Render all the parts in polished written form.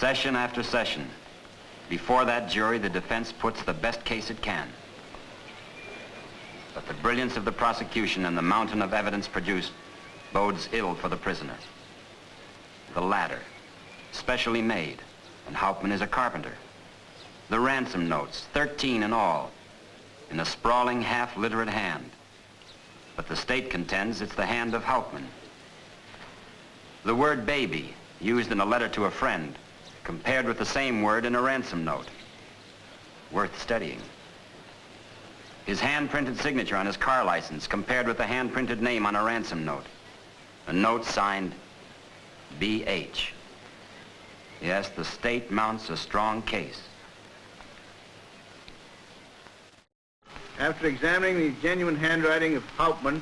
Session after session. Before that jury, the defense puts the best case it can. But the brilliance of the prosecution and the mountain of evidence produced bodes ill for the prisoner. The ladder, specially made, and Hauptman is a carpenter. The ransom notes, 13 in all, in a sprawling, half-literate hand. But the state contends it's the hand of Hauptman. The word baby, used in a letter to a friend, compared with the same word in a ransom note. Worth studying. His hand-printed signature on his car license compared with the hand-printed name on a ransom note. A note signed B.H. Yes, the state mounts a strong case. After examining the genuine handwriting of Hauptman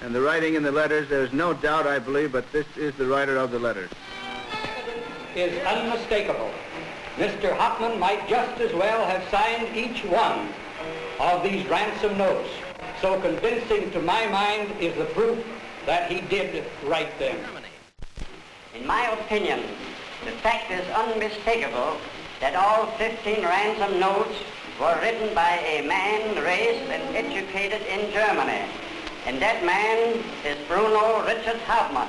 and the writing in the letters, there is no doubt, I believe, but this is the writer of the letters. Is unmistakable. Mr. Hauptman might just as well have signed each one of these ransom notes. So convincing to my mind is the proof that he did write them. In my opinion, the fact is unmistakable that all 15 ransom notes were written by a man raised and educated in Germany. And that man is Bruno Richard Hauptman.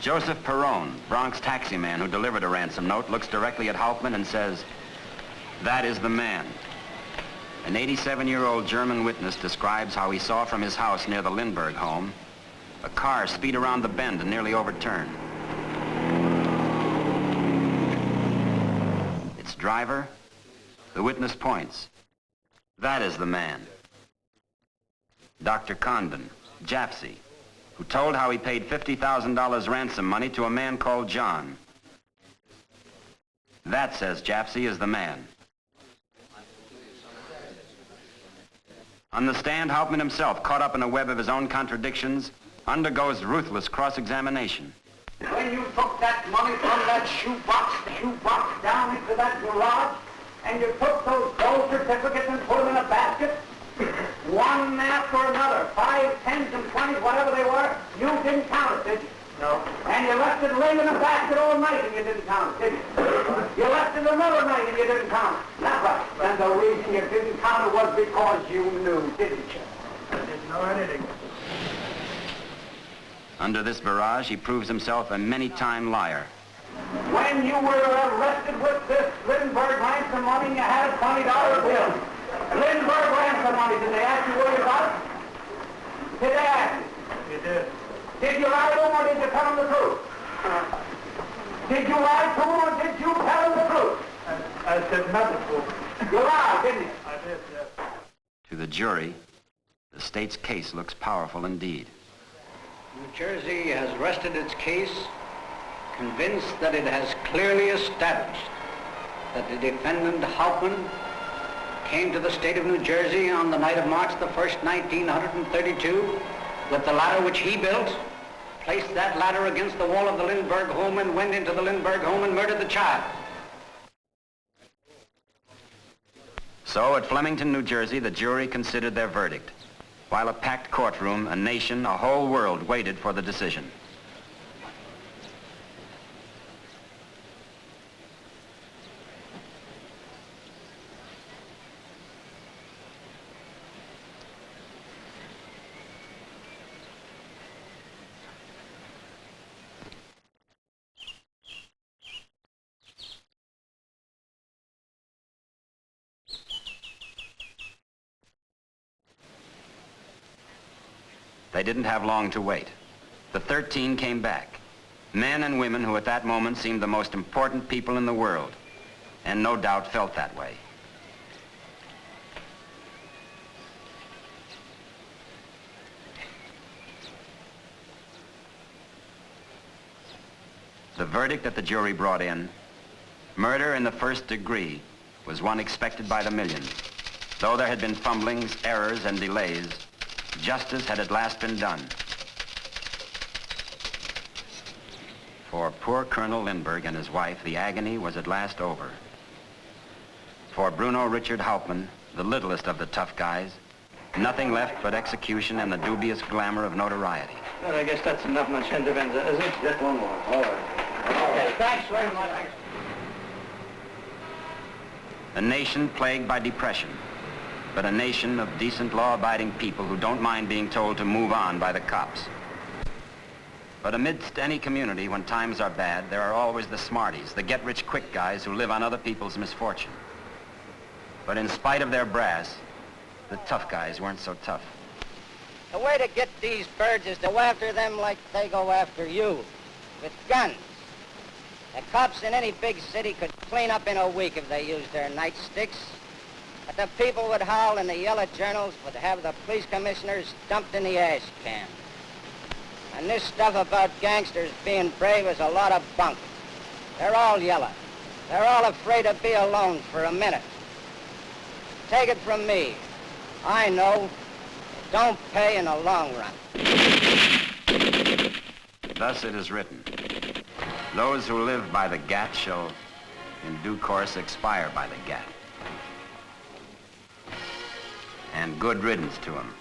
Joseph Perrone, Bronx taxi man who delivered a ransom note, looks directly at Hauptman and says, "That is the man." An 87-year-old German witness describes how he saw from his house near the Lindbergh home a car speed around the bend and nearly overturn. Its driver, the witness points. That is the man. Dr. Condon, Japsy, who told how he paid $50,000 ransom money to a man called John. That, says Japsy, is the man. On the stand, Hauptman himself, caught up in a web of his own contradictions, undergoes ruthless cross-examination. When you took that money from that shoebox down into that garage, and you took those gold certificates and put them in a basket, one after another, 5, 10s, and 20s, whatever they were, you didn't count it, did you? No. And you left it laying in a basket all night and you didn't count it, did you? You left it another night and you didn't count it. That's right. And the reason you didn't count it was because you knew, didn't you? I didn't know anything. Under this barrage, he proves himself a many-time liar. When you were arrested with this Lindbergh ransom money, you had a $20 bill. Lindbergh ransom money, did they ask you where you got it? Did they ask you? You did. Did you lie to them or did you tell them the truth? Did you lie to them or did you tell them the truth? I said nothing to him. You lied, didn't you? I did, yes. To the jury, the state's case looks powerful indeed. New Jersey has rested its case, convinced that it has clearly established that the defendant Hauptman came to the state of New Jersey on the night of March the 1st, 1932, with the ladder which he built, placed that ladder against the wall of the Lindbergh home and went into the Lindbergh home and murdered the child. So at Flemington, New Jersey, the jury considered their verdict, while a packed courtroom, a nation, a whole world waited for the decision. They didn't have long to wait. The 13 came back. Men and women who at that moment seemed the most important people in the world, and no doubt felt that way. The verdict that the jury brought in, murder in the first degree, was one expected by the millions. Though there had been fumblings, errors, and delays, justice had at last been done. For poor Colonel Lindbergh and his wife, the agony was at last over. For Bruno Richard Hauptman, the littlest of the tough guys, nothing left but execution and the dubious glamour of notoriety. Well, I guess that's enough Manchenda-Venza, is it? Just one more. All right. Okay, thanks very much. A nation plagued by depression, but a nation of decent, law-abiding people who don't mind being told to move on by the cops. But amidst any community, when times are bad, there are always the smarties, the get-rich-quick guys who live on other people's misfortune. But in spite of their brass, the tough guys weren't so tough. The way to get these birds is to go after them like they go after you, with guns. The cops in any big city could clean up in a week if they used their nightsticks. But the people would howl and the yellow journals would have the police commissioners dumped in the ash can. And this stuff about gangsters being brave is a lot of bunk. They're all yellow. They're all afraid to be alone for a minute. Take it from me. I know. It don't pay in the long run. Thus it is written, those who live by the gat shall in due course expire by the gat. And good riddance to them.